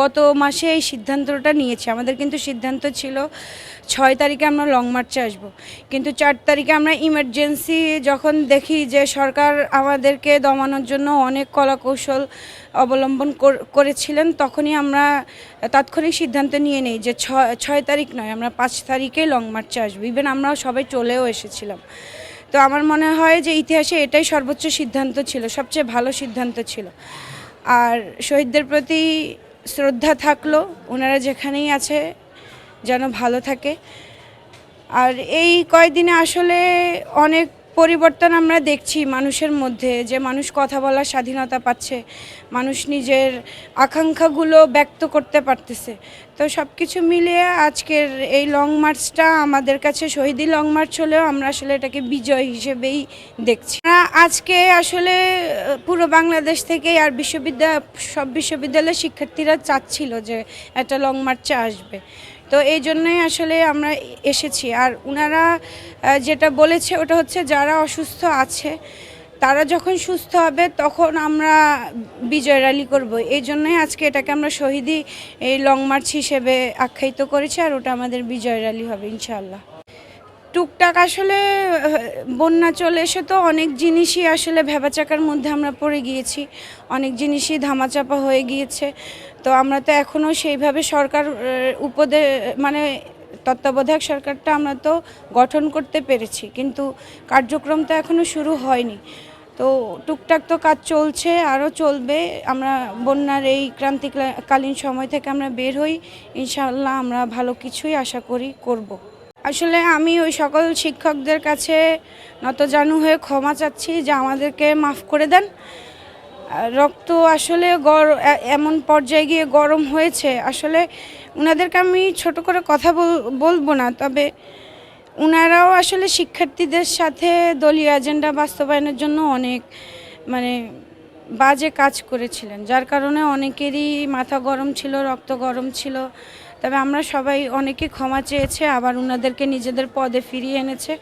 গত মাসে এই সিদ্ধান্তটা নিয়েছি। আমাদের কিন্তু সিদ্ধান্ত ছিল ৬ তারিখে আমরা লং মার্চে আসব, কিন্তু ৪ তারিখে আমরা ইমার্জেন্সি যখন দেখি যে সরকার আমাদেরকে দমানোর জন্য অনেক কলাকৌশল অবলম্বন করেছিলেন, তখনই আমরা তাৎক্ষণিক সিদ্ধান্ত নিয়ে নিই যে ৬ তারিখ নয়, আমরা ৫ তারিখে লং মার্চে আসবো। ইভেন আমরা সবাই চলেও এসেছিলাম। তো আমার মনে হয় যে ইতিহাসে এটাই সর্বোচ্চ সিদ্ধান্ত ছিল, সবচেয়ে ভালো সিদ্ধান্ত ছিল। আর শহীদদের প্রতি শ্রদ্ধা থাকলো, ওনারা যেখানেই আছে যেন ভালো থাকে। আর এই কয়েকদিনে আসলে অনেক পরিবর্তন আমরা দেখছি মানুষের মধ্যে, যে মানুষ কথা বলার স্বাধীনতা পাচ্ছে, মানুষ নিজের আকাঙ্ক্ষাগুলো ব্যক্ত করতে পারতেছে। তো সব কিছু মিলিয়ে আজকের এই লং মার্চটা আমাদের কাছে শহীদি লং মার্চ হলেও আমরা আসলে এটাকে বিজয় হিসেবেই দেখছি। আজকে আসলে পুরো বাংলাদেশ থেকে আর সব বিশ্ববিদ্যালয়ের শিক্ষার্থীরা চাচ্ছিল যে একটা লং মার্চে আসবে। তো এই জন্যই আসলে আমরা এসেছি। আর ওনারা যেটা বলেছে ওটা হচ্ছে যারা অসুস্থ আছে তারা যখন সুস্থ হবে তখন আমরা বিজয় র্যালি করব। এই জন্যই আজকে এটাকে আমরা শহীদি এই লং মার্চ হিসেবে আখ্যায়িত করেছি, আর ওটা আমাদের বিজয় র্যালি হবে ইনশাআল্লাহ। টুকটাক আসলে বন্যা চলে এসে তো অনেক জিনিসই আসলে ভ্যাবাচাকার মধ্যে আমরা পড়ে গিয়েছি, অনেক জিনিসই ধামাচাপা হয়ে গিয়েছে। তো আমরা তো এখনও সেইভাবে সরকার মানে তত্ত্বাবধায়ক সরকারটা আমরা তো গঠন করতে পেরেছি, কিন্তু কার্যক্রম তো এখনও শুরু হয়নি। তো টুকটাক তো কাজ চলছে, আরও চলবে। আমরা বন্যার এই ক্রান্তিকালীন সময় থেকে আমরা বের হই, ইনশাআল্লাহ আমরা ভালো কিছুই আশা করি করব। আসলে আমি ওই সকল শিক্ষকদের কাছে নতজানু হয়ে ক্ষমা চাচ্ছি যে আমাদেরকে মাফ করে দেন। রক্ত আসলে এমন পর্যায়ে গিয়ে গরম হয়েছে, আসলে ওনাদেরকে আমি ছোট করে কথা বলবো না, তবে ওনারাও আসলে শিক্ষার্থীদের সাথে দলীয় এজেন্ডা বাস্তবায়নের জন্য অনেক বাজে কাজ করেছিলেন, যার কারণে অনেকেরই মাথা গরম ছিল, রক্ত গরম ছিল। তবে আমরা সবাই অনেকে ক্ষমা চেয়েছে, আবার ওনাদেরকে নিজেদের পদে ফিরিয়ে এনেছে।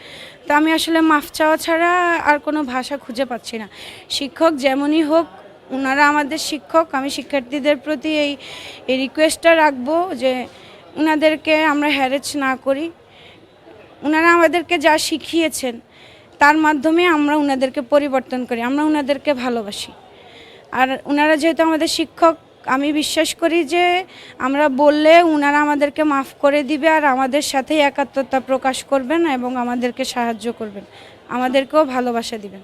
তো আমি আসলে মাফ চাওয়া ছাড়া আর কোনো ভাষা খুঁজে পাচ্ছি না। শিক্ষক যেমনই হোক, ওনারা আমাদের শিক্ষক। আমি শিক্ষার্থীদের প্রতি এই রিকোয়েস্টটা রাখবো যে ওনাদেরকে আমরা হ্যারেস না করি। ওনারা আমাদেরকে যা শিখিয়েছেন তার মাধ্যমে আমরা ওনাদেরকে পরিবর্তন করি, আমরা ওনাদেরকে ভালোবাসি। আর ওনারা যেহেতু আমাদের শিক্ষক, আমি বিশ্বাস করি যে আমরা বললে ওনারা আমাদেরকে মাফ করে দিবে, আর আমাদের সাথে একাত্মতা প্রকাশ করবেন এবং আমাদেরকে সাহায্য করবেন, আমাদেরকেও ভালোবাসা দিবেন।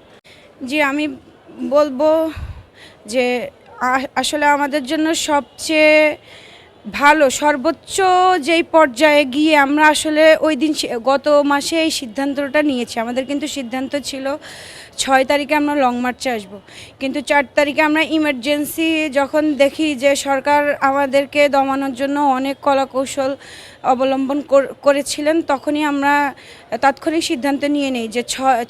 জি, আমি বলবো যে আসলে আমাদের জন্য সবচেয়ে ভালো সর্বোচ্চ যেই পর্যায়ে গিয়ে আমরা আসলে ওই দিন গত মাসে এই সিদ্ধান্তটা নিয়েছি। আমাদের কিন্তু সিদ্ধান্ত ছিল ৬ তারিখে আমরা লং মার্চে আসব, কিন্তু ৪ তারিখে আমরা ইমার্জেন্সি যখন দেখি যে সরকার আমাদেরকে দমানোর জন্য অনেক কলাকৌশল অবলম্বন করেছিলেন, তখনই আমরা তাৎক্ষণিক সিদ্ধান্ত নিয়ে নিই যে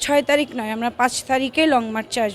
৬ তারিখ নয়, আমরা ৫ তারিখে লং মার্চে আসব।